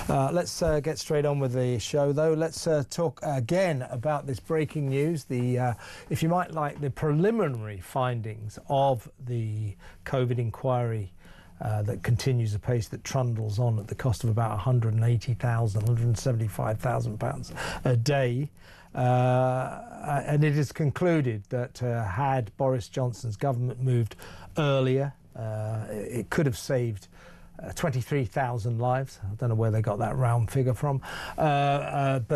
Let's get straight on with the show, though. Let's talk again about this breaking news, if you might like, the preliminary findings of the COVID inquiry that continues apace, that trundles on at the cost of about £180,000, £175,000 a day. And it is concluded that had Boris Johnson's government moved earlier, it could have saved 23,000 lives. I don't know where they got that round figure from, but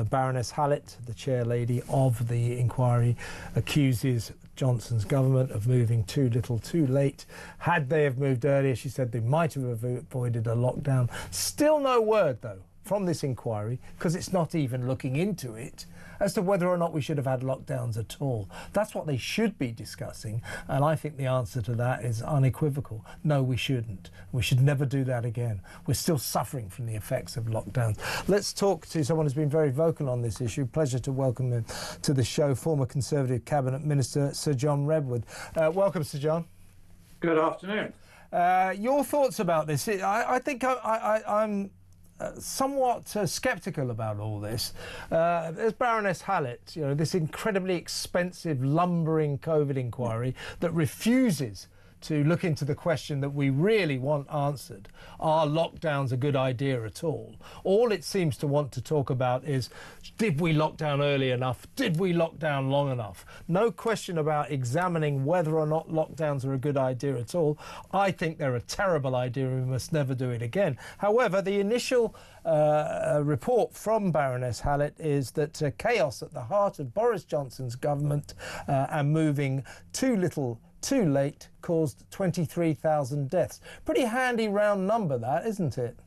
Baroness Hallett, the chair lady of the inquiry, accuses Johnson's government of moving too little too late. Had they have moved earlier, she said, they might have avoided a lockdown. Still no word, though, from this inquiry, because it's not even looking into it, as to whether or not we should have had lockdowns at all. That's what they should be discussing, and I think the answer to that is unequivocal. No, we shouldn't. We should never do that again. We're still suffering from the effects of lockdowns. Let's talk to someone who's been very vocal on this issue. Pleasure to welcome him to the show, former Conservative Cabinet Minister Sir John Redwood. Welcome, Sir John. Good afternoon. Your thoughts about this? I think I'm somewhat sceptical about all this. There's Baroness Hallett, this incredibly expensive, lumbering COVID inquiry that refuses to look into the question that we really want answered. Are lockdowns a good idea at all? All it seems to want to talk about is, did we lock down early enough? Did we lock down long enough? No question about examining whether or not lockdowns are a good idea at all. I think they're a terrible idea and we must never do it again. However, the initial report from Baroness Hallett is that chaos at the heart of Boris Johnson's government and moving too little too late caused 23,000 deaths. Pretty handy round number, that, isn't it?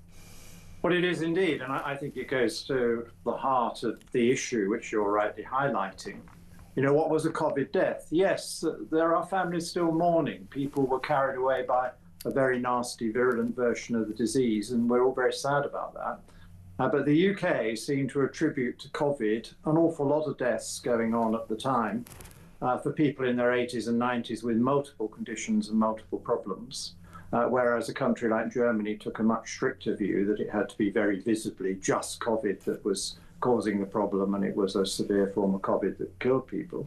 Well, it is indeed, and I think it goes to the heart of the issue, which you're rightly highlighting. What was a COVID death? Yes, there are families still mourning. People were carried away by a very nasty, virulent version of the disease, and we're all very sad about that. But the UK seemed to attribute to COVID an awful lot of deaths going on at the time. For people in their 80s and 90s with multiple conditions and multiple problems, whereas a country like Germany took a much stricter view that it had to be very visibly just COVID that was causing the problem, and it was a severe form of COVID that killed people.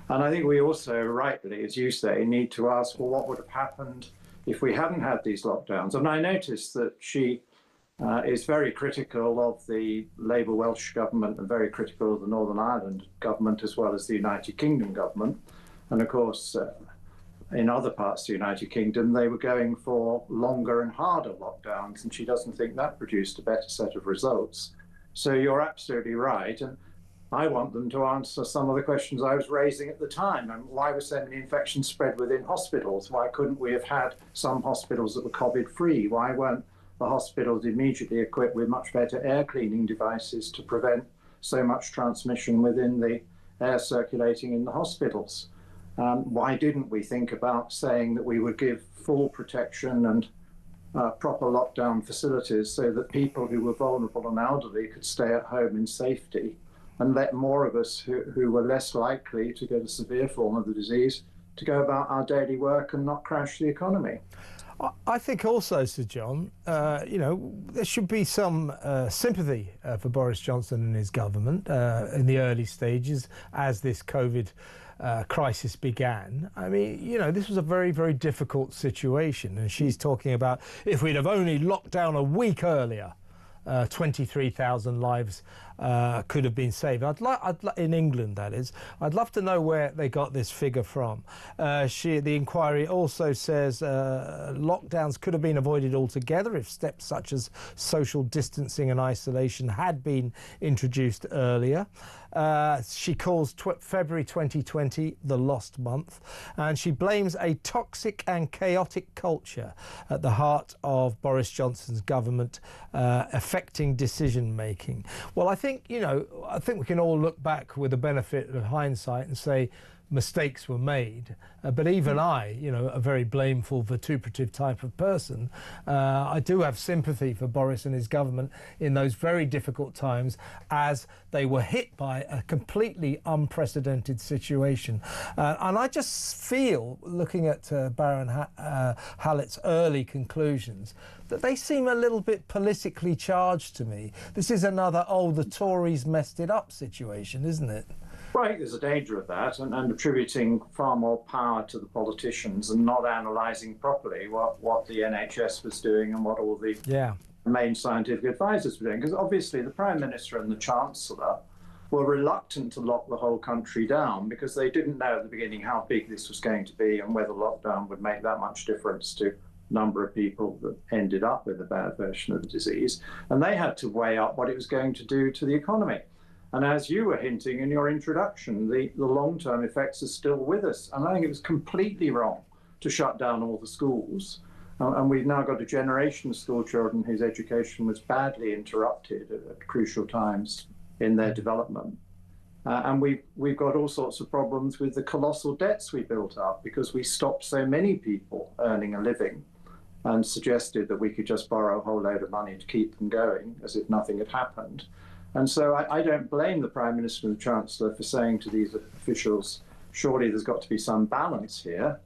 And I think we also, rightly, as you say, need to ask, well, what would have happened if we hadn't had these lockdowns? And I noticed that she is very critical of the Labour Welsh government and very critical of the Northern Ireland government as well as the United Kingdom government. And of course, in other parts of the United Kingdom, they were going for longer and harder lockdowns, and she doesn't think that produced a better set of results. So you're absolutely right. And I want them to answer some of the questions I was raising at the time. And why were so many infections spread within hospitals? Why couldn't we have had some hospitals that were COVID-free? Why weren't the hospitals immediately equipped with much better air cleaning devices to prevent so much transmission within the air circulating in the hospitals? Why didn't we think about saying that we would give full protection and proper lockdown facilities so that people who were vulnerable and elderly could stay at home in safety, and let more of us who were less likely to get a severe form of the disease to go about our daily work and not crash the economy? I think also, Sir John, there should be some sympathy for Boris Johnson and his government in the early stages as this COVID crisis began. I mean, this was a very, very difficult situation, and she's talking about if we'd have only locked down a week earlier, 23,000 lives could have been saved. In England, that is. I'd love to know where they got this figure from. The inquiry also says lockdowns could have been avoided altogether if steps such as social distancing and isolation had been introduced earlier. She calls February 2020 the lost month, and she blames a toxic and chaotic culture at the heart of Boris Johnson's government affecting decision making. Well, I think we can all look back with the benefit of hindsight and say mistakes were made, but even I, you know, a very blameful, vituperative type of person, I do have sympathy for Boris and his government in those very difficult times as they were hit by a completely unprecedented situation. And I just feel, looking at Baron Hallett's early conclusions, that they seem a little bit politically charged to me. This is another, oh, the Tories messed it up situation, isn't it? Right, there's a danger of that, and attributing far more power to the politicians and not analysing properly what the NHS was doing and what all the main scientific advisors were doing. Because obviously the Prime Minister and the Chancellor were reluctant to lock the whole country down because they didn't know at the beginning how big this was going to be and whether lockdown would make that much difference to the number of people that ended up with a bad version of the disease. And they had to weigh up what it was going to do to the economy. And as you were hinting in your introduction, the long-term effects are still with us. And I think it was completely wrong to shut down all the schools. And we've now got a generation of school children whose education was badly interrupted at crucial times in their development. And we've got all sorts of problems with the colossal debts we built up because we stopped so many people earning a living and suggested that we could just borrow a whole load of money to keep them going as if nothing had happened. And so I don't blame the Prime Minister and the Chancellor for saying to these officials, surely there's got to be some balance here.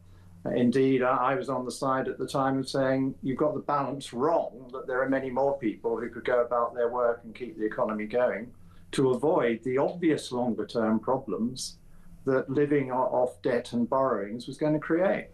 Indeed, I was on the side at the time of saying you've got the balance wrong, that there are many more people who could go about their work and keep the economy going to avoid the obvious longer-term problems that living off debt and borrowings was going to create.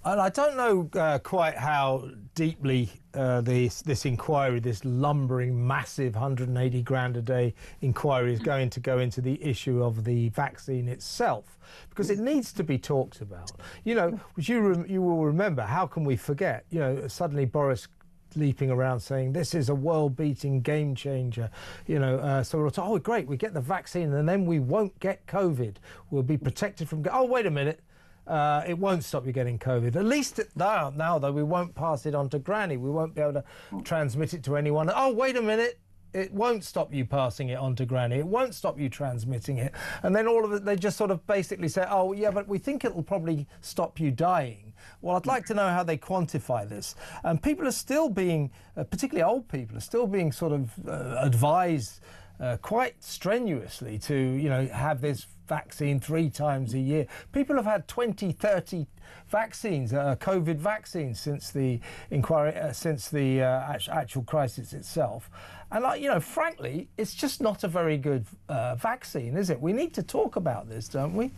And I don't know quite how deeply this inquiry, this lumbering, massive 180 grand a day inquiry is going to go into the issue of the vaccine itself, because it needs to be talked about. You know, you will remember, how can we forget, you know, suddenly Boris leaping around saying this is a world-beating game changer, you know, so we're told, oh great, we get the vaccine and then we won't get COVID, we'll be protected from, oh wait a minute, it won't stop you getting COVID. At least now, though, we won't pass it on to Granny. We won't be able to transmit it to anyone. Oh, wait a minute. It won't stop you passing it on to Granny. It won't stop you transmitting it. And then all of it, they just sort of basically say, oh, yeah, but we think it'll probably stop you dying. Well, I'd like to know how they quantify this. And people are still being, particularly old people, are still being sort of advised quite strenuously to, you know, have this vaccine 3 times a year. People have had 20, 30 vaccines, COVID vaccines, since the inquiry, since the actual crisis itself. And, like, you know, frankly, it's just not a very good vaccine, is it? We need to talk about this, don't we?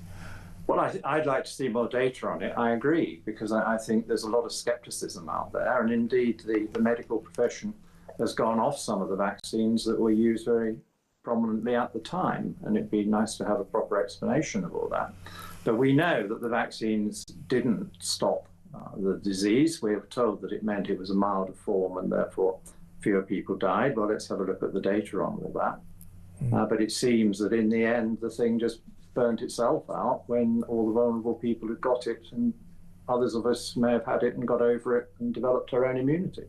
Well, I'd like to see more data on it. I agree, because I think there's a lot of scepticism out there. And indeed, the medical profession has gone off some of the vaccines that were used very prominently at the time, and it'd be nice to have a proper explanation of all that. But we know that the vaccines didn't stop the disease. We were told that it meant it was a milder form and therefore fewer people died. Well, let's have a look at the data on all that. But it seems that in the end, the thing just burnt itself out when all the vulnerable people had got it, and others of us may have had it and got over it and developed our own immunity.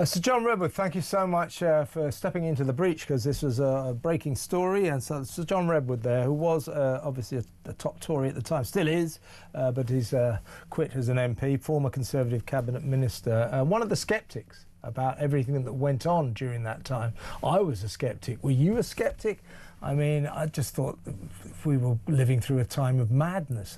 Sir John Redwood, thank you so much for stepping into the breach, because this was a breaking story. And so Sir John Redwood there, who was obviously a top Tory at the time, still is, but he's quit as an MP, former Conservative cabinet minister, one of the sceptics about everything that went on during that time. I was a sceptic. Were you a sceptic? I mean, I just thought we were living through a time of madness.